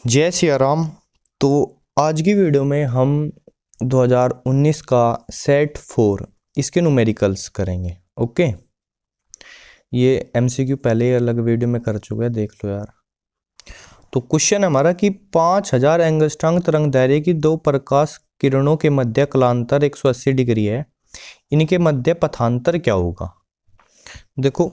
जय सिया राम। तो आज की वीडियो में हम 2019 का सेट 4 इसके न्यूमेरिकल्स करेंगे। ओके, ये एमसीक्यू पहले ही अलग वीडियो में कर चुके हैं, देख लो यार। तो क्वेश्चन है हमारा कि 5000 एंगस्ट्रॉम तरंग दैर्घ्य की दो प्रकाश किरणों के मध्य कलांतर 180 डिग्री है, इनके मध्य पथांतर क्या होगा। देखो,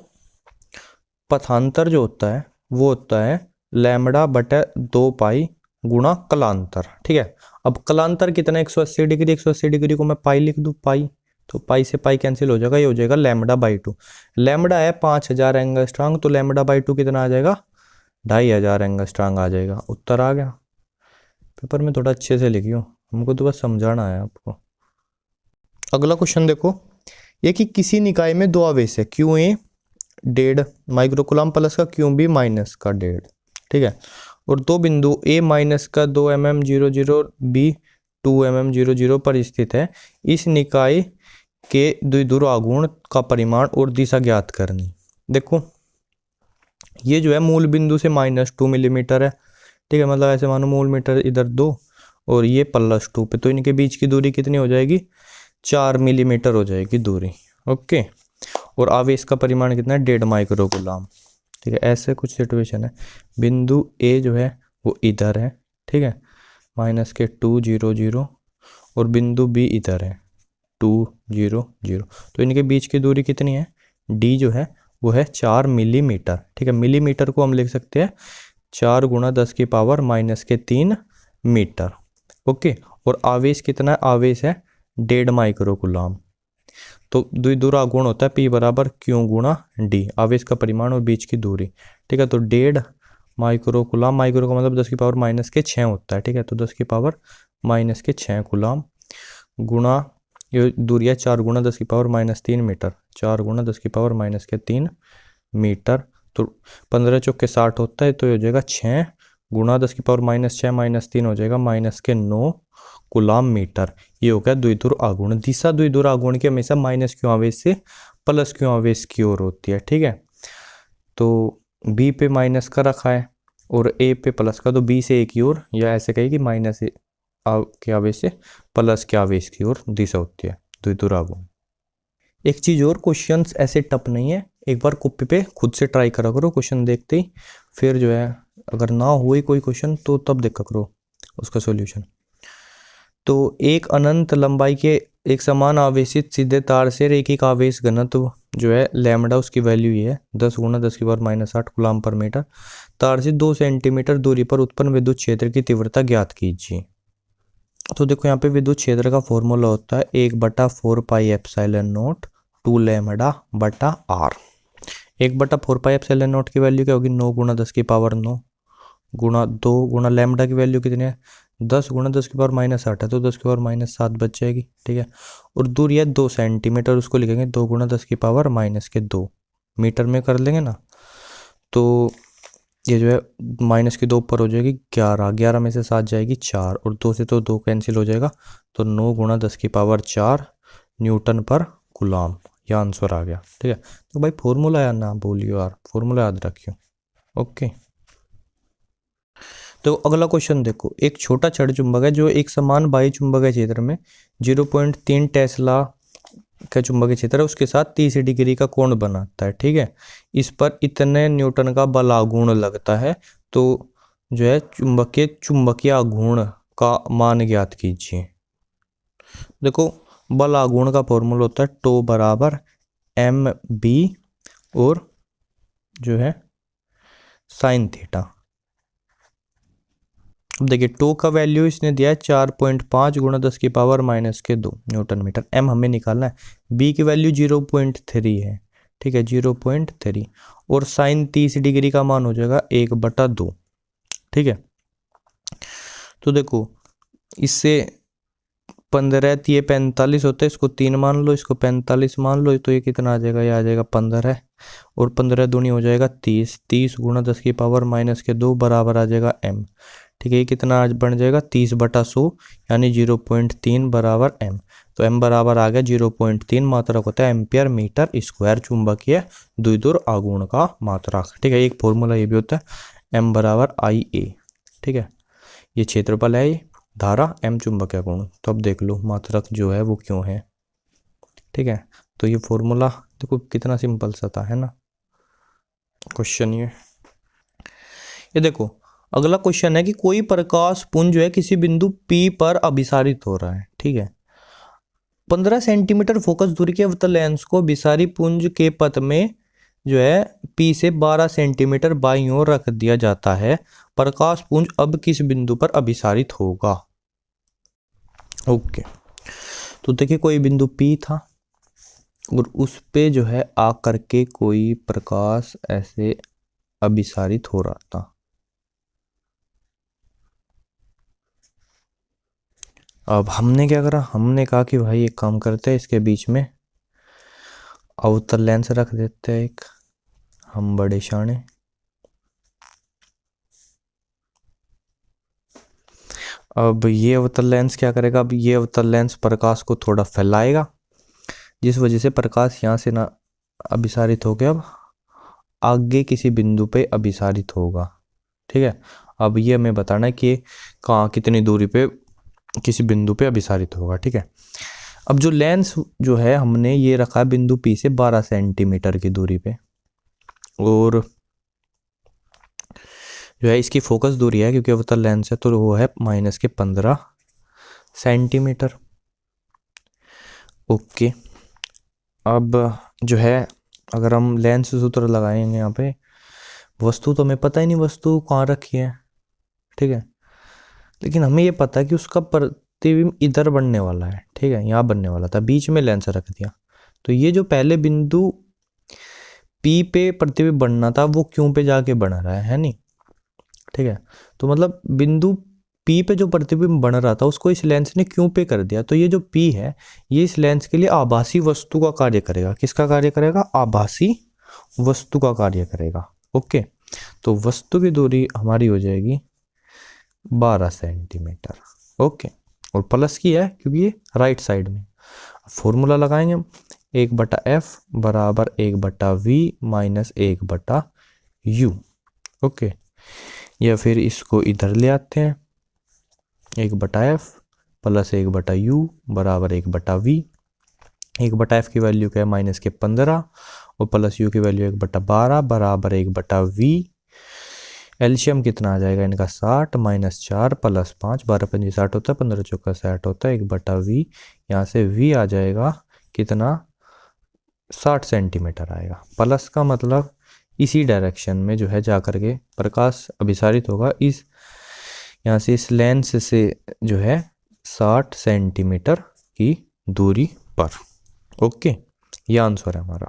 पथांतर जो होता है वो होता है लैम्बडा बटा 2 पाई गुणा कलांतर। ठीक है, अब कलांतर कितना 180 डिग्री, 180 डिग्री को मैं पाई लिख दूं, पाई, तो पाई से पाई कैंसिल हो जाएगा, ये हो जाएगा लैम्बडा बाई 2। लैम्बडा है 5000 एंगस्ट्रॉम, तो लैम्बडा बाई 2 कितना आ जाएगा, 2500 एंगस्ट्रॉम आ जाएगा। उत्तर आ गया। पेपर में थोड़ा अच्छे से लिखियो, हमको तो बस समझाना है आपको। अगला क्वेश्चन देखो, ये कि किसी निकाय में दो आवेश है, क्यू ए 1.5 माइक्रोकुलम प्लस का, क्यू बी माइनस का 1.5। ठीक है, और दो बिंदु ए माइनस का 2 mm 00 बी 2 mm 00 पर स्थित है। इस निकाय के द्विध्रुव आघूर्ण का परिमाण और दिशा ज्ञात करनी। देखो, ये जो है मूल बिंदु से -2 मिलीमीटर है। ठीक है, मतलब ऐसे मानो मूल मीटर इधर 2 और ये +2 पे, तो इनके बीच की दूरी कितनी हो जाएगी, 4 मिलीमीटर हो जाएगी दूरी। ओके, और आवेश का परिमाण कितना है, 1.5 माइक्रोकुलम। ठीक है, ऐसे कुछ सिचुएशन है, बिंदु ए जो है वो इधर है, ठीक है, -200, और बिंदु बी इधर है 200, तो इनके बीच की दूरी कितनी है, डी जो है वो है 4 मिलीमीटर। ठीक है, मिलीमीटर को हम लिख सकते हैं 4 × 10⁻³ मीटर। ओके, और आवेश कितना है, आवेश है 1.5 माइक्रोकुलम। तो द्विध्रुव आघूर्ण होता है P बराबर Q गुणा D, आवेश का परिमाण और बीच की दूरी। ठीक है, तो 1.5 माइक्रोकुलम, माइक्रो का मतलब 10⁻⁻6 होता है। ठीक है, तो 10⁻⁻6 कुलम गुणा ये दूरी है 4 × 10⁻³ मीटर, 4 × 10⁻³ मीटर, तो 15 चौके 60 होता है, तो ये हो जाएगा 6 × 10⁻⁻6 -3 हो जाएगा -9 कुलाम मीटर। ये हो गया द्विध्रुव आघूर्ण। दिशा द्विध्रुव आघूर्ण की हमेशा -q आवेश से +q आवेश की ओर होती है। ठीक है, तो B पे माइनस का रखा है और A पे प्लस का, तो B से A की ओर, या ऐसे कहे कि माइनस के आवेश से प्लस के आवेश की ओर दिशा होती है द्विध्रुव आघूर्ण। एक चीज और, क्वेश्चंस ऐसे टफ नहीं है, एक बार कॉपी पे खुद से ट्राई करा करो, क्वेश्चन देखते ही फिर जो है अगर ना हुई कोई क्वेश्चन तो तब देखा करो उसका सॉल्यूशन। तो एक अनंत लंबाई के एक समान आवेशित सीधे तार से रैखिक आवेश घनत्व जो है लैम्बडा, उसकी वैल्यू ये है 10 × 10⁻⁻8 कूलम पर मीटर। तार से 2 सेंटीमीटर दूरी पर उत्पन्न विद्युत क्षेत्र की तीव्रता ज्ञात कीजिए। तो देखो, यहाँ पे विद्युत क्षेत्र का फॉर्मूला होता है 1/4 पाई एप्सिलॉन नॉट 2 लैम्बडा बटा r। 1/4 पाई एप्सिलॉन नॉट की वैल्यू क्या होगी, 9 × 10⁻9 गुणा 2 गुणा लैम्बडा की वैल्यू कितनी है, 10 × 10⁻⁸ है, तो 10⁻7 बच जाएगी। ठीक है, और दूरी है 2 सेंटीमीटर, उसको लिखेंगे 2 × 10⁻2 मीटर में कर लेंगे ना, तो ये जो है -2 ऊपर हो जाएगी 11, 11 में से 7 जाएगी 4, और 2 से तो 2 कैंसिल हो जाएगा, तो 9 × 10⁻4 न्यूटन पर कूलम। यह आंसर आ गया। ठीक है, तो भाई फॉर्मूला यार ना बोलियो यार, फॉर्मूला याद रखियो। ओके, तो अगला क्वेश्चन देखो, एक छोटा छड़ चुंबक है जो एक समान बाह्य चुंबकीय क्षेत्र में 0.3 टेस्ला का चुंबकीय क्षेत्र है, उसके साथ 30 डिग्री का कोण बनाता है। ठीक है, इस पर इतने न्यूटन का बल आघूर्ण लगता है, तो जो है चुंबकीय आघूर्ण का मान ज्ञात कीजिए। देखो, बल आघूर्ण का फॉर्मूला होता है टो बराबर mb और जो है साइन थीटा। अब देखिए, टो का वैल्यू इसने दिया है 4.5 × 10⁻⁻2 न्यूटन मीटर। एम हमें निकालना है, बी की वैल्यू 0.3 है। ठीक है, 0.3, और साइन 30 डिग्री का मान हो जाएगा 1/2। ठीक है, तो देखो, इससे 15 ये 45 होता है, इसको 3 मान लो, इसको 45 मान लो, तो ये कितना आ जाएगा, ये आ जाएगा 15, और 15 दूनी हो जाएगा 30, 30 × 10⁻⁻2 बराबर आ जाएगा m। ठीक है, ये कितना आज बन जाएगा 30/100, यानी 0.3 बराबर m। तो m बराबर आ गया 0.3, मात्रक होता है एम्पियर मीटर स्क्वायर, चुंबकीय द्विध्रुव आघूर्ण का मात्रक। ठीक है, एक फॉर्मूला ये भी होता है m बराबर IA। ठीक है, ये क्षेत्रफल है, ये धारा, m चुंबकीय गुण। तो अब देख लो मात्रक जो है वो क्यों है। ठीक है, तो ये फॉर्मूला देखो कितना सिंपल सा था, है ना क्वेश्चन। ये देखो अगला क्वेश्चन है कि कोई प्रकाश पुंज जो है किसी बिंदु P पर अभिसारित हो रहा है। ठीक है, 15 सेंटीमीटर फोकस दूरी के अवतल लेंस को अभिसारी पुंज के पथ में जो है P से 12 सेंटीमीटर बाईं ओर रख दिया जाता है। प्रकाश पुंज अब किस बिंदु पर अभिसारित होगा। ओके, तो देखिए कोई बिंदु P था और उस पे जो है आकर के कोई प्रकाश ऐसे अभिसारित हो रहा था। अब हमने क्या करा, हमने कहा कि भाई एक काम करते हैं, इसके बीच में अवतल लेंस रख देते हैं एक, हम बड़े शाने। अब ये अवतल लेंस क्या करेगा, अब ये अवतल लेंस प्रकाश को थोड़ा फैलाएगा, जिस वजह से प्रकाश यहाँ से ना अभिसारित होकर अब आगे किसी बिंदु पे अभिसारित होगा। ठीक है, अब ये हमें बताना है कि कहाँ कितनी दूरी पे किसी बिंदु पे अभिसारित होगा। ठीक है, अब जो लेंस जो है हमने ये रखा है बिंदु P से 12 सेंटीमीटर की दूरी पे, और जो है इसकी फोकस दूरी है क्योंकि अवतल लेंस है तो वो है -15 सेंटीमीटर। ओके, अब जो है अगर हम लेंस सूत्र लगाएंगे यहाँ पे, वस्तु तो हमें पता ही नहीं वस्तु कहाँ रखी है। ठीक है, लेकिन हमें ये पता है कि उसका प्रतिबिंब इधर बनने वाला है। ठीक है, यहाँ बनने वाला था, बीच में लेंस रख दिया, तो ये जो पहले बिंदु P पे प्रतिबिंब बनना था वो क्यों पे जाके बन रहा है नहीं। ठीक है, तो मतलब बिंदु P पे जो प्रतिबिंब बन रहा था उसको इस लेंस ने क्यों पे कर दिया। तो ये जो P है ये इस लेंस के लिए आभासी वस्तु का कार्य करेगा। किसका कार्य करेगा, आभासी वस्तु का कार्य करेगा। ओके, तो वस्तु की दूरी हमारी हो जाएगी 12 सेंटीमीटर। ओके, और प्लस की है क्योंकि ये राइट साइड में। फॉर्मूला लगाएंगे हम, 1/f बराबर 1/v माइनस 1/u। ओके, या फिर इसको इधर ले आते हैं, 1/f प्लस 1/u बराबर 1/v। 1/f की वैल्यू क्या है -15 और प्लस u की वैल्यू 1/12 बराबर 1/v। एलसीएम कितना आ जाएगा इनका 60 -4 + 5, 12 × 5 60 होता है, 15 × 4 60 होता है, 1/v। यहाँ से v आ जाएगा कितना 60 सेंटीमीटर आएगा। प्लस का मतलब इसी डायरेक्शन में जो है जा करके प्रकाश अभिसारित होगा, इस यहाँ से इस लेंस से जो है 60 सेंटीमीटर की दूरी पर। ओके, ये आंसर है हमारा।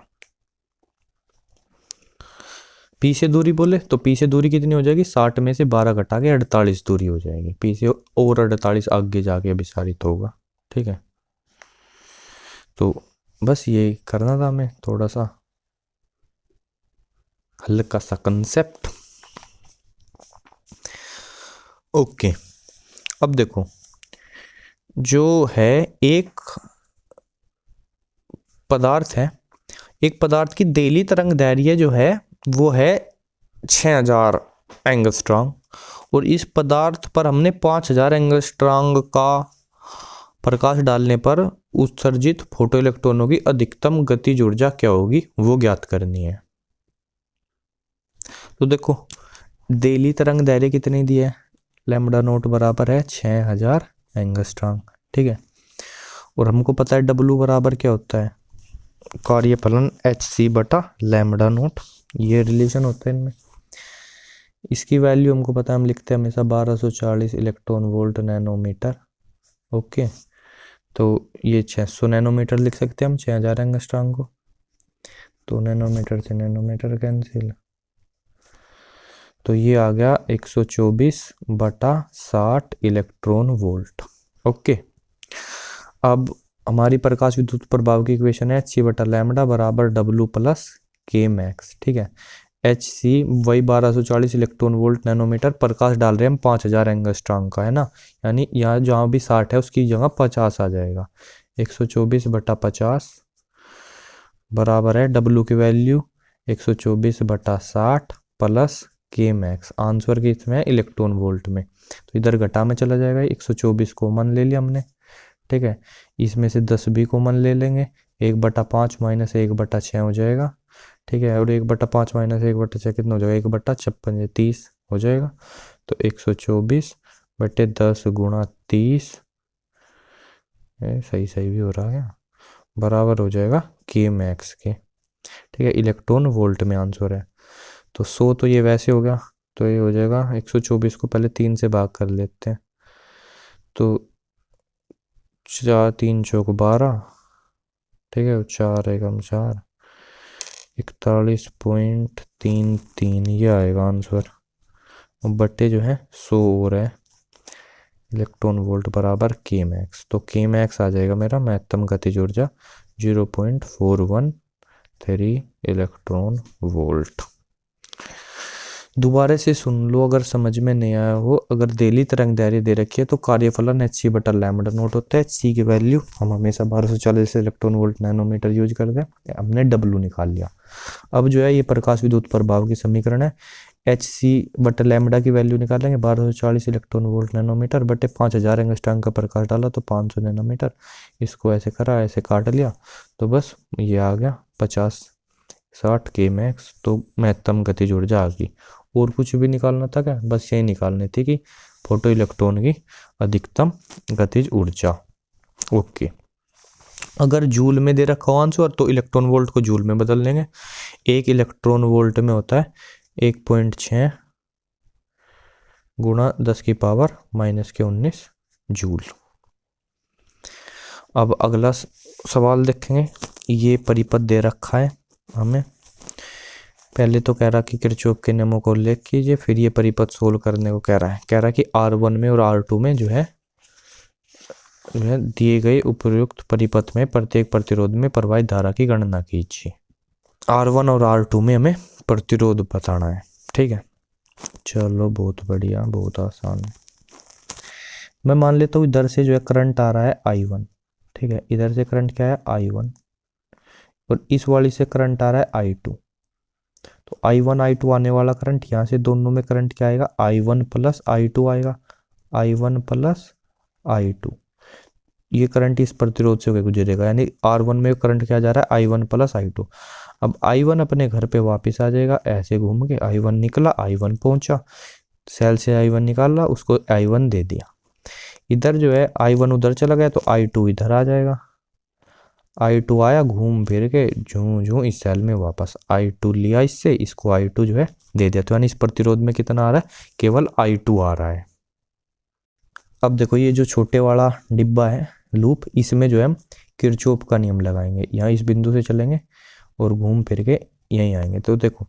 P से दूरी बोले तो P से दूरी कितनी हो जाएगी, 60 में से 12 घटा के 48 दूरी हो जाएगी। P से और 48 आगे जाके अभिसारित होगा। ठीक है, तो बस ये करना था हमें, थोड़ा सा हल्का सा कंसेप्ट। ओके, अब देखो जो है एक पदार्थ है, एक पदार्थ की देली तरंग दैर्घ्य जो है वो है 6000 एंगस्ट्रॉम, और इस पदार्थ पर हमने 5000 एंगस्ट्रॉम का प्रकाश डालने पर उत्सर्जित फोटो इलेक्ट्रॉनों की अधिकतम गतिज ऊर्जा क्या होगी वो ज्ञात करनी है। तो देखो देली तरंग दैर्घ्य कितनी दी है, λ0 बराबर है 6000 एंगस्ट्रॉम। ठीक है, और हमको पता है W बराबर क्या होता है, कार्यफलन hc/λ0, ये रिलेशन होता है इनमें। इसकी वैल्यू हमको पता है, हम लिखते हैं हमेशा 1240 इलेक्ट्रॉन वोल्ट नैनोमीटर। ओके, तो ये 600 नैनोमीटर लिख सकते हैं हम 6000 एंगस्ट्रॉम को, तो नैनोमीटर से नैनोमीटर कैंसिल, तो ये आ गया 124/60 इलेक्ट्रॉन वोल्ट। ओके, अब हमारी प्रकाश विद्युत प्रभाव की इक्वेशन है hc/λ बराबर W + k max। ठीक है, hc वही 1240 इलेक्ट्रॉन वोल्ट नैनोमीटर, प्रकाश डाल रहे हैं हम 5000 एंगस्ट्रॉम का, है ना, यानी यहाँ जहाँ भी 60 है उसकी जगह 50 आ जाएगा। 124/50 बराबर है W की वैल्यू 124/60 + के मैक्स। आंसर की इसमें इलेक्ट्रॉन वोल्ट में, तो इधर घटा में चला जाएगा। 124 कॉमन ले लिया हमने, ठीक है। इसमें से 10 भी कॉमन ले लेंगे, 1/5 माइनस 1/6 हो जाएगा, ठीक है। और 1/5 माइनस 1/6 कितना हो जाएगा, 1/56 30 हो जाएगा। तो 124/10 गुणा 30, सही सही भी हो रहा है, बराबर हो जाएगा के मैक्स के, ठीक है। इलेक्ट्रॉन वोल्ट में आंसर है। तो 100 तो ये वैसे हो गया, तो ये हो जाएगा 124 को पहले 3 से भाग कर लेते हैं, तो 4 3 चौक 12, ठीक है। 4 एकम 4, 41.33 ये आएगा आंसर। बट्टे जो है 100 हो रहा है, इलेक्ट्रॉन वोल्ट बराबर के मैक्स। तो के मैक्स आ जाएगा मेरा महत्तम गतिज ऊर्जा 0.413 इलेक्ट्रॉन वोल्ट। दोबारा से सुन लो अगर समझ में नहीं आया हो। अगर देली तरंग दैर्घ्य दे रखी है तो कार्यफलन hc/λ0 होता है। hc की वैल्यू हम हमेशा 1240 इलेक्ट्रॉन वोल्ट नैनोमीटर यूज करते हैं। हमने W निकाल लिया। अब जो है ये प्रकाश विद्युत प्रभाव की समीकरण है। hc/λ की वैल्यू निकालेंगे 1240 इलेक्ट्रॉन वोल्ट नैनोमीटर बटे 5000 एंगस्ट्रॉम का प्रकाश डाला तो 500 नैनोमीटर। इसको ऐसे करा, ऐसे काट लिया, तो बस ये आ गया 50-60 के मैक्स। तो महत्तम गतिज ऊर्जा आ गई। और कुछ भी निकालना था क्या, बस यही निकालनी थी कि फोटो इलेक्ट्रॉन की अधिकतम गतिज ऊर्जा। ओके, अगर जूल में दे रखा हो आंसर तो इलेक्ट्रॉन वोल्ट को जूल में बदल लेंगे। एक इलेक्ट्रॉन वोल्ट में होता है 1.6 गुणा 10⁻⁻19 जूल। अब अगला सवाल देखेंगे। ये परिपथ दे रखा है हमें। पहले तो कह रहा कि किरचॉफ के नियमों को उल्लेख कीजिए, फिर ये परिपथ सोल्व करने को कह रहा है कि R1 में और R2 में जो है दिए गए उपयुक्त परिपथ में प्रत्येक प्रतिरोध में प्रवाहित धारा की गणना कीजिए। R1 और R2 में हमें प्रतिरोध बताना है, ठीक है। चलो बहुत बढ़िया, बहुत आसान है। मैं मान लेता हूँ इधर से जो है करंट आ रहा है I1, ठीक है। इधर से करंट क्या है I1, और इस वाली से करंट आ रहा है I2। तो I1 I2 आने वाला करंट, यहाँ से दोनों में करंट क्या आएगा, I1 प्लस I2 आएगा, I1 प्लस I2। ये करंट इस प्रतिरोध से होकर गुजरेगा, यानी R1 में करंट क्या जा रहा है, I1 प्लस I2। अब I1 अपने घर पे वापस आ जाएगा, ऐसे घूम के I1 निकला, I1 पहुंचा, सेल से I1 निकाला, उसको I1 दे दिया। इधर जो है I1 उधर चला गया तो I2 इधर आ जाएगा। I2 आया घूम फिर के जूं इस सेल में वापस, I2 लिया इससे, इसको I2 जो है दे दिया। तो यानी इस प्रतिरोध में कितना आ रहा है, केवल I2 आ रहा है। अब देखो ये जो छोटे वाला डिब्बा है लूप, इसमें जो है हम किरचॉफ का नियम लगाएंगे। यहाँ इस बिंदु से चलेंगे और घूम फिर के यहीं आएंगे। तो देखो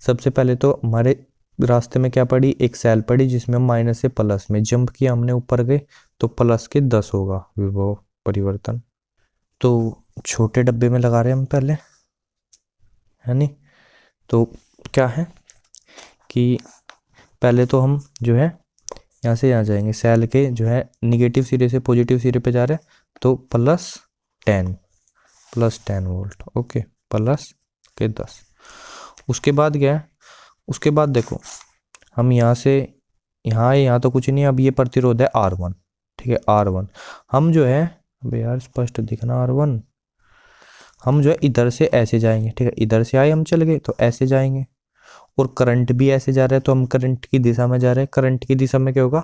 सबसे पहले तो हमारे रास्ते में क्या पड़ी, एक सेल पड़ी जिसमें हम माइनस से प्लस में जंप किया हमने, ऊपर गए तो प्लस के 10 होगा विभव परिवर्तन। तो छोटे डब्बे में लगा रहे हैं हम पहले, है नहीं। तो क्या है कि पहले तो हम जो है यहाँ से यहाँ जाएंगे, सेल के जो है निगेटिव सिरे से पॉजिटिव सिरे पे जा रहे हैं, तो प्लस 10 वोल्ट, ओके, प्लस के 10। उसके बाद क्या है, उसके बाद देखो हम यहाँ से यहाँ तो कुछ नहीं, अब ये प्रतिरोध है R1, ठीक है। R1 हम जो है, अबे यार स्पष्ट दिखना, R1 हम जो है इधर से ऐसे जाएंगे, ठीक है। इधर से आए हम चल गए तो ऐसे जाएंगे, और करंट भी ऐसे जा रहा है तो हम करंट की दिशा में जा रहे हैं। करंट की दिशा में क्या होगा,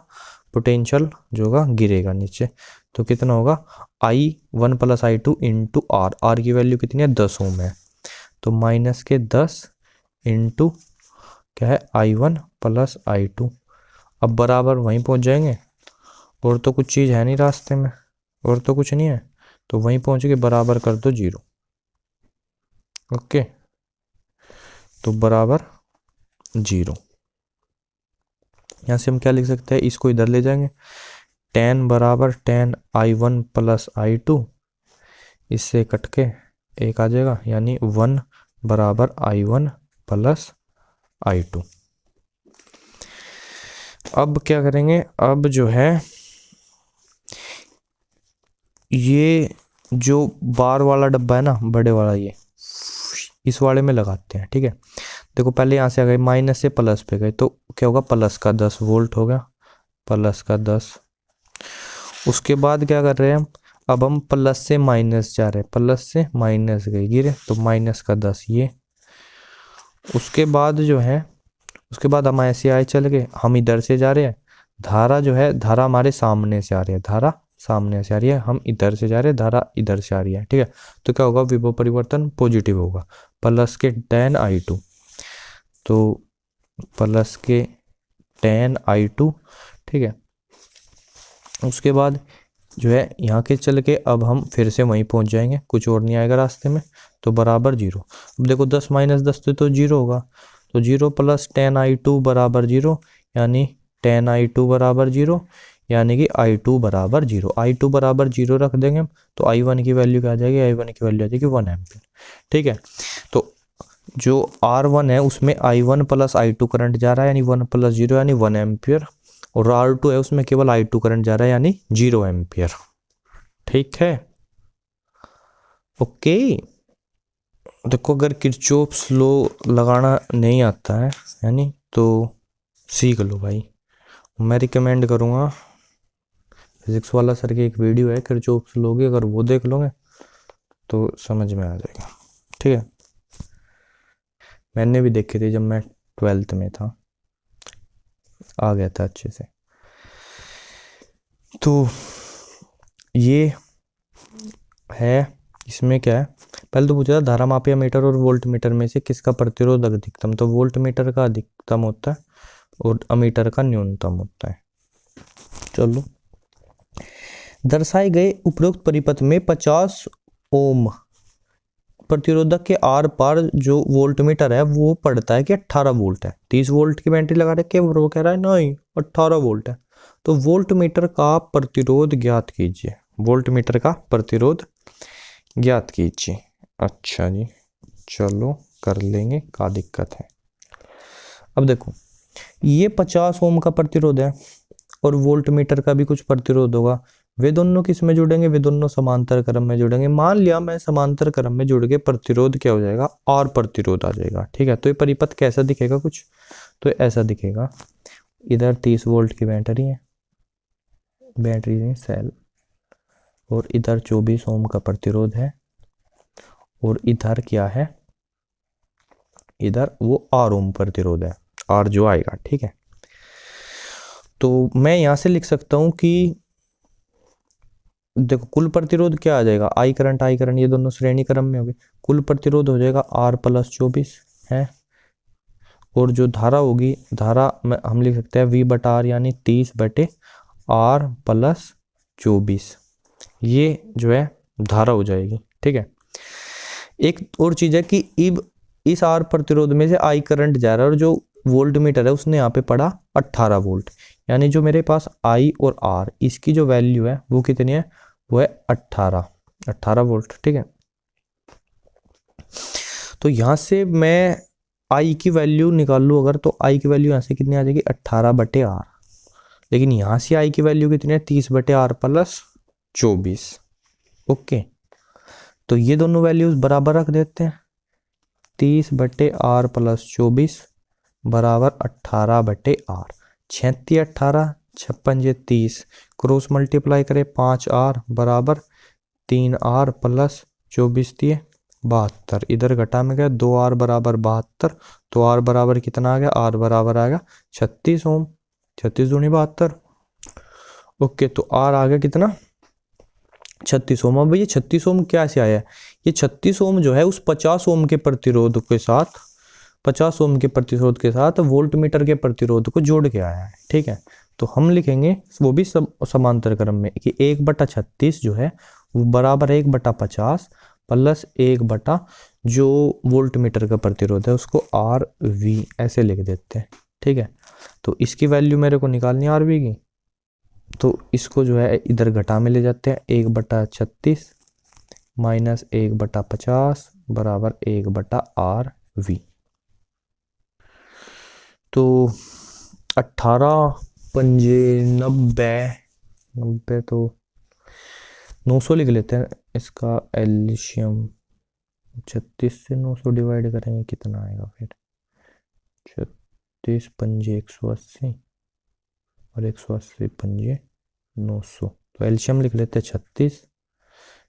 पोटेंशियल जो होगा गिरेगा नीचे। तो कितना होगा, I1 plus I2 into R की वैल्यू कितनी है, 10 ओम है, तो माइनस के 10 इंटू क्या है I1 प्लस I2। अब बराबर वहीं पहुंच जाएंगे, और तो कुछ चीज़ है नहीं रास्ते में, और तो कुछ नहीं है, तो वहीं पहुंच के बराबर कर दो 0, ओके। तो बराबर 0। यहाँ से हम क्या लिख सकते हैं, इसको इधर ले जाएंगे, 10 बराबर 10 I1 प्लस I2, इससे कट के एक आ जाएगा, यानी 1 बराबर I1 प्लस I2। अब क्या करेंगे, अब जो है ये जो बार वाला डब्बा है ना, बड़े वाला, ये इस वाले में लगाते हैं, ठीक है। देखो पहले यहाँ से आ गए, माइनस से प्लस पे गए, तो क्या होगा, प्लस का 10 वोल्ट हो गया, प्लस का 10। उसके बाद क्या कर रहे हैं हम, अब हम प्लस से माइनस जा रहे हैं, प्लस से माइनस गए गिरे, तो माइनस का 10 ये। उसके बाद जो है, उसके बाद हम ऐसे आए चल गए, हम इधर से जा रहे हैं, धारा जो है, धारा हमारे सामने से आ रही है, धारा सामने से आ रही है, हम इधर से जा रहे हैं, धारा इधर से आ रही है, ठीक है। तो क्या होगा, विभव परिवर्तन पॉजिटिव होगा, प्लस के tan I2, तो प्लस के tan I2, ठीक है। उसके बाद जो है यहाँ के चल के अब हम फिर से वहीं पहुँच जाएंगे, कुछ और नहीं आएगा रास्ते में, तो बराबर 0। अब देखो 10 माइनस 10 तो 0 होगा, तो 0 प्लस tan I2 बराबर 0, यानी tan I2 बराबर 0, यानी कि I2 बराबर 0। I2 बराबर 0 रख देंगे हम, तो I1 की वैल्यू क्या आ जाएगी, I1 की वैल्यू आ जाएगी 1 एम्पियर, ठीक है। तो जो R1 है उसमें I1 प्लस I2 करंट जा रहा है, यानी 1 प्लस 0 यानी 1 एम्पियर, और R2 है उसमें केवल I2 करंट जा रहा है, यानी 0 एम्पियर, ठीक है। ओके, देखो अगर किरचॉफ्स लॉ लगाना नहीं आता है यानी, तो सीख लो भाई। मैं रिकमेंड करूँगा, फिजिक्स वाला सर की एक वीडियो है किरचॉफ्स लॉ की, अगर वो देख लोगे तो समझ में आ जाएगा, ठीक है। मैंने भी देखी थी जब मैं 12th में था, आ गया था अच्छे से। तो ये है, इसमें क्या है, पहले तो पूछा था धारा मापिया मीटर और वोल्ट मीटर में से किसका प्रतिरोध अधिकतम, तो वोल्ट मीटर का अधिकतम होता है और अमीटर का न्यूनतम होता है। चलो, दर्शाए गए उपरोक्त परिपथ में 50 ओम प्रतिरोधक के आर पार जो वोल्ट मीटर है वो पढ़ता है कि 18 वोल्ट है। 30 वोल्ट की बैटरी लगा रखे, वो कह रहा है नहीं 18 वोल्ट है। तो वोल्ट मीटर का प्रतिरोध ज्ञात कीजिए, वोल्ट मीटर का प्रतिरोध ज्ञात कीजिए। अच्छा जी, चलो कर लेंगे, क्या दिक्कत है। अब देखो, ये 50 ओम का प्रतिरोध है और वोल्ट मीटर का भी कुछ प्रतिरोध होगा, वे दोनों किस में जुड़ेंगे, वे दोनों समांतर क्रम में जुड़ेंगे। मान लिया मैं समांतर क्रम में जुड़ के प्रतिरोध क्या हो जाएगा, आर प्रतिरोध आ जाएगा, ठीक है। तो ये परिपथ कैसा दिखेगा, कुछ तो ऐसा दिखेगा, इधर 30 वोल्ट की बैटरी है, बैटरी नहीं सेल, और इधर 24 ओम का प्रतिरोध है, और इधर क्या है, इधर वो आर ओम प्रतिरोध है, आर जो आएगा, ठीक है। तो मैं यहां से लिख सकता हूं कि देखो कुल प्रतिरोध क्या आ जाएगा, आई करंट ये दोनों श्रेणी क्रम में हो गए, कुल प्रतिरोध हो जाएगा आर प्लस 24 है, और जो धारा होगी, धारा में हम लिख सकते हैं वी बटा आर, यानी 30 बटे आर प्लस 24, ये जो है धारा हो जाएगी, ठीक है। एक और चीज है कि इस आर प्रतिरोध में से आई करंट जा रहा है, और जो वोल्ट मीटर है उसने यहाँ पे पढ़ा 18 वोल्ट, यानी जो मेरे पास आई और आर इसकी जो वैल्यू है वो कितनी है, वो है 18 वोल्ट, ठीक है। तो यहां से मैं आई की वैल्यू निकाल लूँ अगर, तो आई की वैल्यू यहाँ से कितनी आ जाएगी, 18 बटे आर, लेकिन यहां से आई की वैल्यू कितनी है, 30 बटे आर प्लस 24। ओके, तो ये दोनों वैल्यूज बराबर रख देते हैं, 30 बटे आर प्लस 24 बराबर 18 बटे आर, 36 18 56 30, क्रॉस मल्टीप्लाई करें 5 आर बराबर 3 आर प्लस 24 दिए 72, इधर घटा में गया 2 आर बराबर 72, तो आर बराबर कितना आ गया, आर बराबर आएगा 36 ओम, 36 दूनी 72। ओके, तो आर आ गया कितना, 36 ओम। अब ये 36 ओम क्या से आया है, ये 36 ओम जो है उस 50 ओम के प्रतिरोध के साथ, 50 ओम के प्रतिरोध के साथ वोल्ट मीटर के प्रतिरोध को जोड़ के आया है, ठीक है। तो हम लिखेंगे वो भी समांतर क्रम में कि 1/36 जो है वो बराबर 1/50 प्लस 1 जो वोल्ट मीटर का प्रतिरोध है उसको आर वी ऐसे लिख देते हैं, ठीक है। तो इसकी वैल्यू मेरे को निकालनी है आर वी की, तो इसको जो है इधर घटा में ले जाते हैं, 1/36 माइनस 1/50 बराबर 1/आर वी। तो 18 पंजे 90 तो 900 लिख लेते हैं, इसका एल्शियम 36 से 900 डिवाइड करेंगे कितना आएगा फिर, 36 पंजे 180 और 180 पंजे 900, तो एलसीएम लिख लेते हैं 36।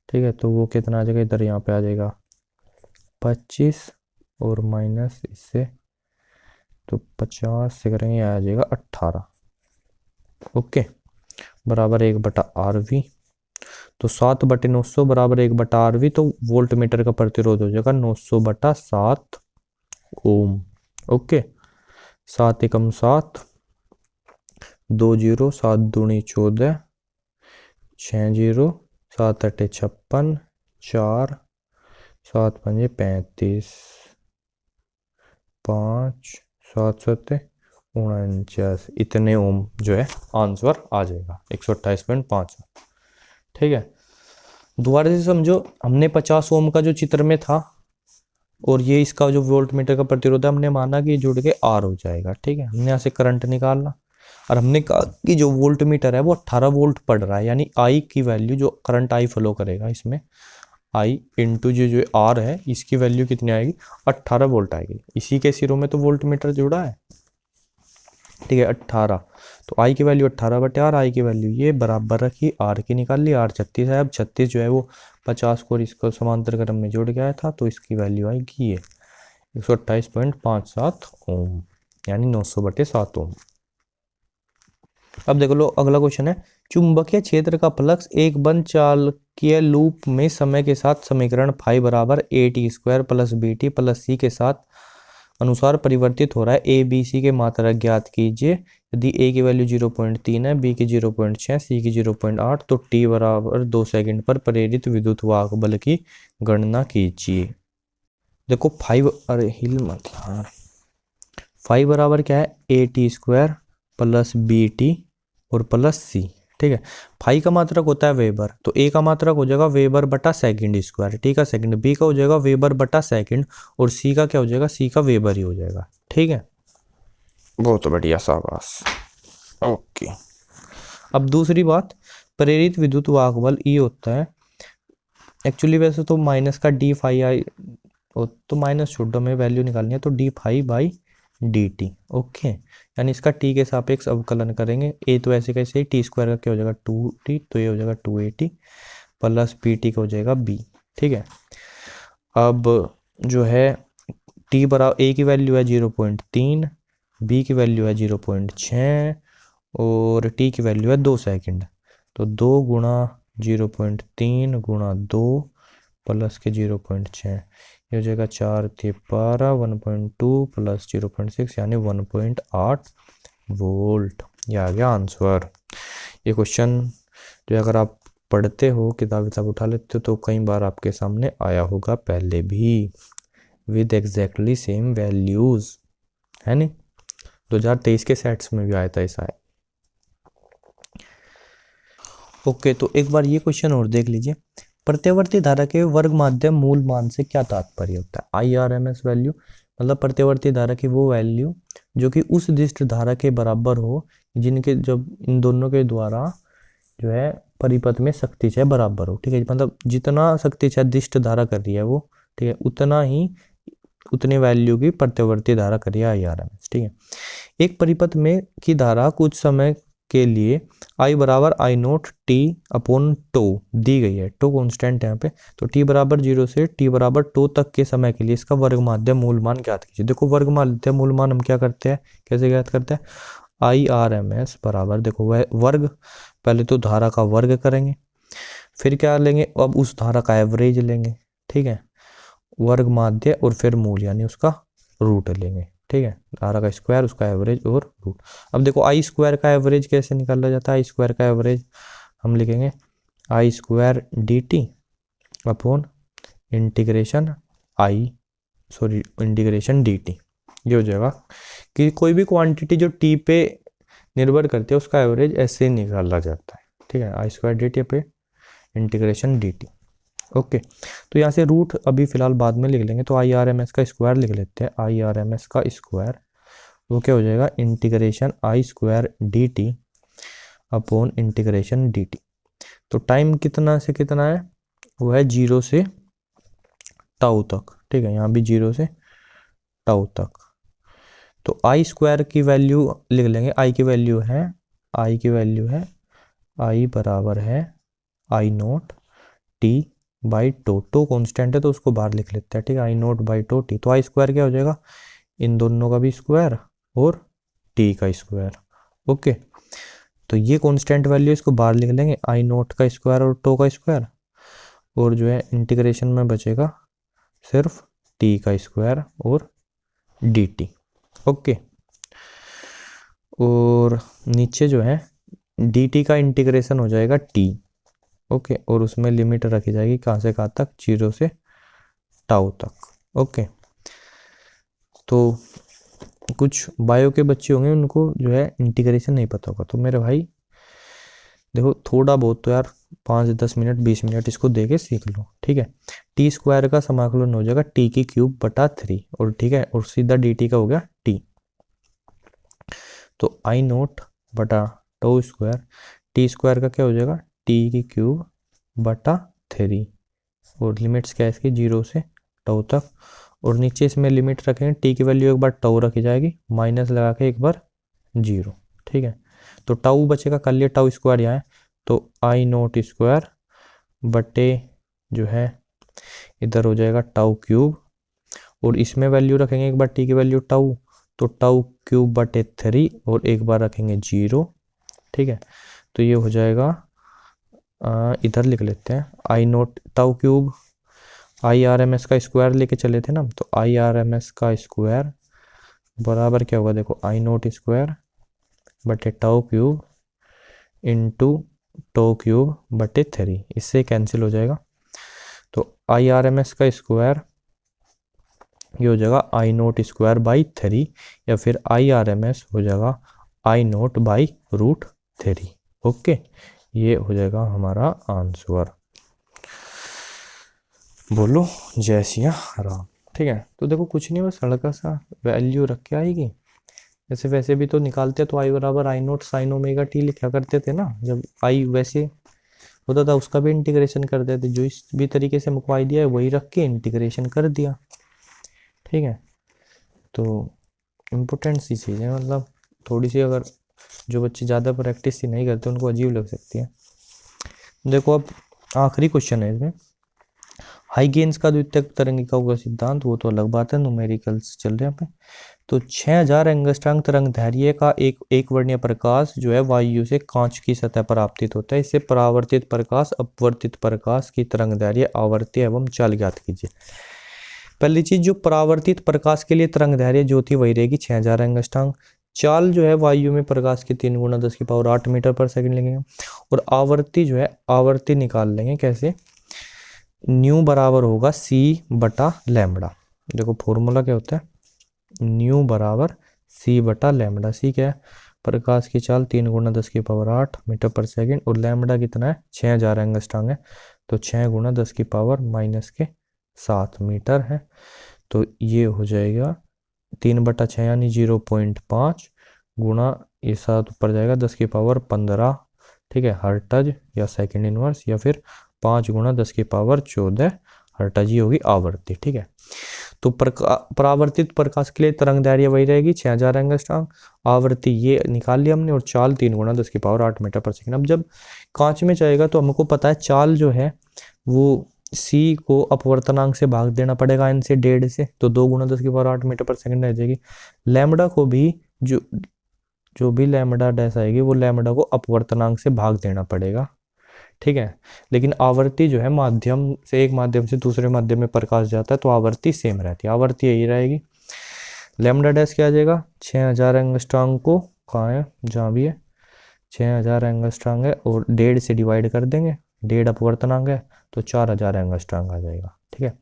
ठीक है, तो वो कितना आ जाएगा, इधर यहाँ पे आ जाएगा 25 और माइनस इससे तो 50 से करेंगे, आ जाएगा 18। ओके, बराबर 1/RV। तो 7/900 बराबर 1/RV, तो वोल्ट मीटर का प्रतिरोध हो जाएगा 900/7 ओम। ओके, 7 एकम 7, 2 जीरो, 7 दूनी 14, 6 जीरो, 7 अट्ठे 56, 4, 7 पंजे 35, 5, 7 सत्ते 49, इतने ओम जो है आंसर आ जाएगा 128.5। ठीक है, दोबारा से समझो, हमने 50 ओम का जो चित्र में था और ये इसका जो वोल्ट मीटर का प्रतिरोध है, हमने माना कि जुड़ के आर हो जाएगा। ठीक है, हमने यहाँ से करंट निकालना और हमने कहा कि जो वोल्ट मीटर है वो 18 वोल्ट पड़ रहा है, यानी आई की वैल्यू, जो करंट आई फ्लो करेगा इसमें, आई इंटू जो आर है, इसकी वैल्यू कितनी आएगी, 18 वोल्ट आएगी। इसी के सिरों में तो वोल्ट मीटर जुड़ा है। ठीक है, 18, तो आई की वैल्यू 18/R, आई की वैल्यू ये बराबर रखी, आर की निकाल ली, आर 36 है। अब 36 जो है वो 50 को इसको समांतर क्रम में जोड़ गया था, तो इसकी वैल्यू आएगी ये 128.57 ओम, यानी 900/7 ओम। अब देखो लो, अगला क्वेश्चन है, चुंबकीय क्षेत्र का फ्लक्स एक बंद चालकीय लूप में समय के साथ समीकरण फाई बराबर AT² plus BT plus C के साथ अनुसार परिवर्तित हो रहा है। ए बी सी के मात्रक ज्ञात कीजिए। यदि ए की वैल्यू 0.3 है, बी की 0.6, सी की 0.8, तो टी बराबर 2 सेकंड पर प्रेरित विद्युत वाहक बल की गणना कीजिए। देखो 5, अरे हिल मत यार, 5 बराबर क्या है, AT² प्लस BT और प्लस C। ठीक है, फाई का मात्रक होता है वेबर, तो ए का मात्रक हो जाएगा वेबर बटा सेकंड स्क्वायर, ठीक है सेकंड, बी का हो जाएगा वेबर बटा सेकंड, और सी का क्या हो जाएगा, सी का वेबर ही हो जाएगा। ठीक है, बहुत बढ़िया, शाबाश। ओके, अब दूसरी बात, प्रेरित विद्युत वाहक बल ई होता है, एक्चुअली वैसे तो माइनस का डी फाई आई, तो माइनस छोड़ो, में वैल्यू निकालनी है, तो D phi by D T. Okay, यानी इसका टी के सापेक्ष अवकलन करेंगे। ए तो ऐसे कैसे, टी स्क्वायर का क्या हो जाएगा 2t, तो ये हो जाएगा 2AT प्लस पी टी का हो जाएगा बी। ठीक है, अब जो है टी बराबर, ए की वैल्यू है 0.3, बी की वैल्यू है 0.6 और टी की वैल्यू है 2 सेकंड, तो 2 गुणा 0.3 गुणा 2 प्लस के 0.6, ये हो जाएगा 4 × 12, 1.2 प्लस 0.6 यानी 1.8 वोल्ट। ये आ गया आंसर। ये क्वेश्चन जो अगर आप पढ़ते हो, किताब उठा लेते हो, तो कई बार आपके सामने आया होगा पहले भी, विद एग्जैक्टली सेम वैल्यूज, है नहीं, 2023 के सेट्स में भी आया था ऐसा है। ओके, तो एक बार ये क्वेश्चन और देख लीजिए, प्रत्यावर्ती धारा के वर्ग माध्यम मूल मान से क्या तात्पर्य होता है। IRMS वैल्यू मतलब प्रत्यावर्ती धारा की वो वैल्यू जो कि उस दिष्ट धारा के बराबर हो, जिनके जब इन दोनों के द्वारा जो है परिपथ में शक्ति क्षय बराबर हो। ठीक है, मतलब जितना शक्ति क्षय दिष्ट धारा कर रही है वो, ठीक है, उतना ही उतनी वैल्यू की प्रत्यावर्ती धारा कर रही है IRMS। ठीक है, एक परिपथ में की धारा कुछ समय के लिए I बराबर I0 T अपॉन टो दी गई है, टो कॉन्स्टेंट है यहाँ पे, तो T बराबर 0 से T बराबर टो तक के समय के लिए इसका वर्ग माध्य मूल मान ज्ञात कीजिए। देखो वर्ग माध्य मूल मान हम क्या करते हैं, कैसे ज्ञात करते हैं, IRMS बराबर, देखो वह वर्ग, पहले तो धारा का वर्ग करेंगे, फिर क्या लेंगे, अब उस धारा का एवरेज लेंगे। ठीक है, वर्ग माध्य और फिर मूल यानी उसका रूट लेंगे। ठीक है, धारा का स्क्वायर, उसका एवरेज और रूट। अब देखो I² का एवरेज कैसे निकाला जाता है, I² का एवरेज हम लिखेंगे I² dt upon integration integration dt। ये हो जाएगा कि कोई भी क्वांटिटी जो t पे निर्भर करती है उसका एवरेज ऐसे ही निकाला जाता है। ठीक है, I² dt पे इंटीग्रेशन dt। ओके, तो यहाँ से रूट अभी फिलहाल बाद में लिख लेंगे, तो IRMS का स्क्वायर लिख लेते हैं। IRMS का स्क्वायर वो क्या हो जाएगा, integration I² dt upon integration dt। तो टाइम कितना से कितना है, वो है 0 से टाउ तक। ठीक है, यहाँ भी 0 से टाउ तक, तो आई स्क्वायर की वैल्यू लिख लेंगे, आई की वैल्यू है आई बराबर है I naught T by tau constant है तो उसको बाहर लिख लेते हैं, ठीक है, I naught by tau T. तो आई स्क्वायर क्या हो जाएगा, इन दोनों का भी स्क्वायर और टी का स्क्वायर। ओके, तो ये कॉन्स्टेंट वैल्यू इसको बाहर लिख लेंगे, आई नोट का स्क्वायर और टो का स्क्वायर, और जो है इंटीग्रेशन में बचेगा सिर्फ टी का स्क्वायर और डी टी। ओके, और नीचे जो है डी टी का इंटीग्रेशन हो जाएगा टी। ओके, और उसमें लिमिट रखी जाएगी कहाँ से कहाँ तक, 0 से टाउ तक। ओके, तो कुछ बायो के बच्चे होंगे उनको जो है इंटीग्रेशन नहीं पता होगा, तो मेरे भाई देखो थोड़ा बहुत तो यार 5-10 मिनट 20 मिनट इसको दे के सीख लो, ठीक है। टी स्क्वायर का समाकलन हो जाएगा टी की क्यूब बटा 3, और ठीक है, और सीधा डी टी का हो गया टी। तो आई नोट बटा टो स्क्वायर, टी स्क्वायर का क्या हो जाएगा, टी की क्यूब बटा 3, और लिमिट्स क्या है इसकी 0 से टो तक, और नीचे इसमें लिमिट रखेंगे टी की वैल्यू एक बार टो रखी जाएगी, माइनस लगा के एक बार 0, ठीक है। तो टाउ बचेगा, कर लिया टाउ स्क्वायर यहाँ है, तो आई नोट स्क्वायर बटे जो है इधर हो जाएगा टाउ क्यूब, और इसमें वैल्यू रखेंगे एक बार टी की वैल्यू टाउ, तो टाउ क्यूब बटे 3 और एक बार रखेंगे 0, ठीक है। तो ये हो जाएगा इधर लिख लेते हैं I naught tau cube, I R M S का स्क्वायर लेके चले थे ना, तो आई आर एम एस का स्क्वायर बराबर क्या होगा, देखो आई नोट स्क्वायर बटे tau cube into tau cube बटे 3, इससे कैंसिल हो जाएगा। तो आई आर एम एस का स्क्वायर ये हो जाएगा आई नोट स्क्वायर बाई 3, या फिर आई आर एम एस हो जाएगा आई नोट बाई रूट 3। ओके, ये हो जाएगा हमारा आंसर। बोलो जय सिया राम। ठीक है, तो देखो कुछ नहीं, बस हल्का सा वैल्यू रख के आएगी, जैसे वैसे भी तो निकालते तो आई बराबर आई नोट साइन ओमेगा टी लिखा करते थे ना, जब आई वैसे होता था उसका भी इंटीग्रेशन कर देते, जो इस भी तरीके से मुकवाई दिया है वही रख के इंटीग्रेशन कर दिया। ठीक है, तो इम्पोर्टेंट सी चीज़ है, मतलब थोड़ी सी अगर जो बच्चे ज़्यादा प्रैक्टिस ही नहीं करते उनको अजीब लग सकती है। देखो अब आखिरी क्वेश्चन है इसमें, हाई गेन्स का द्वितीयक तरंगिका का सिद्धांत, वो तो अलग बात है, न्यूमेरिकल्स चल रहे हैं पे। तो 6000 एंगस्ट्रॉम तरंग दैर्घ्य का एक वर्णीय प्रकाश जो है वायु से कांच की सतह पर आपतित होता है, इससे परावर्तित प्रकाश अपवर्तित प्रकाश की तरंग दैर्घ्य आवर्ती एवं चाल ज्ञात कीजिए। पहली चीज, जो परावर्तित प्रकाश के लिए तरंग दैर्घ्य जो थी वही रहेगी 6000 एंगस्ट्रॉम। चाल जो है वायु में प्रकाश की 3 गुना 10⁸ मीटर पर सेकंड लेंगे, और आवर्ती जो है आवर्ती निकाल लेंगे कैसे, न्यू बराबर होगा सी बटा लैम्बडा। देखो फॉर्मूला क्या होता है, न्यू बराबर सी बटा लैम्बडा। सी क्या है, प्रकाश की चाल 3 गुना 10⁸ मीटर पर सेकंड, और लैम्बडा कितना है 6000 एंगस्ट्रॉम है, तो 6 गुना 10⁻⁻7 मीटर है। तो ये हो जाएगा 3/6 यानी 0.5 गुना ये 7 ऊपर जाएगा 10⁻15, ठीक है, हर्टज या सेकंड इनवर्स, या फिर 5 गुना 10⁻14 हर्टज ही होगी आवर्ती। ठीक है, तो परावर्तित प्रकाश के लिए तरंग दैर्घ्य वही रहेगी 6000 एंगस्ट्रॉम, आवर्ती ये निकाल लिया हमने, और चाल 3 गुना 10⁸ मीटर पर सेकंड। अब जब कांच में जाएगा तो हमको पता है चाल जो है वो सी को अपवर्तनांक से भाग देना पड़ेगा n से 1.5 से, तो 2 गुना 10⁸ मीटर पर सेकंड रह जाएगी। लैम्बडा को भी जो भी लैम्बडा डैश आएगी वो लैम्बडा को अपवर्तनांक से भाग देना पड़ेगा। ठीक है, लेकिन आवर्ती जो है माध्यम से एक माध्यम से दूसरे माध्यम में प्रकाश जाता है तो आवर्ती सेम रहती है, आवर्ती यही रहेगी। लैम्बडा डैश क्या आ जाएगा, 6000 एंगस्ट्रॉम को कहाँ है जहाँ भी है 6000 एंगस्ट्रॉम है, और 1.5 से डिवाइड कर देंगे, 1.5 अपवर्तनांक है तो 4000 एंगस्ट्रॉम आ जाएगा। ठीक है,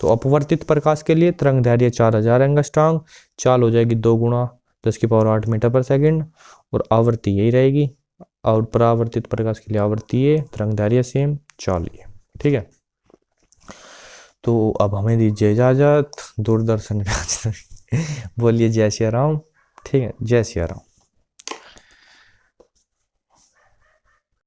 तो अपवर्तित प्रकाश के लिए तरंग दैर्घ्य 4000 एंगस्ट्रॉम, चाल हो जाएगी 2 गुना 10⁸ मीटर पर सेकंड, और आवर्ती यही रहेगी, और परावर्तित प्रकाश के लिए आवर्ती है, तरंग दैर्घ्य सेम, चाल ये। ठीक है, तो अब हमें दीजिए इजाजत, दूरदर्शन पे बोलिए जय श्री राम। ठीक है, जय श्री राम।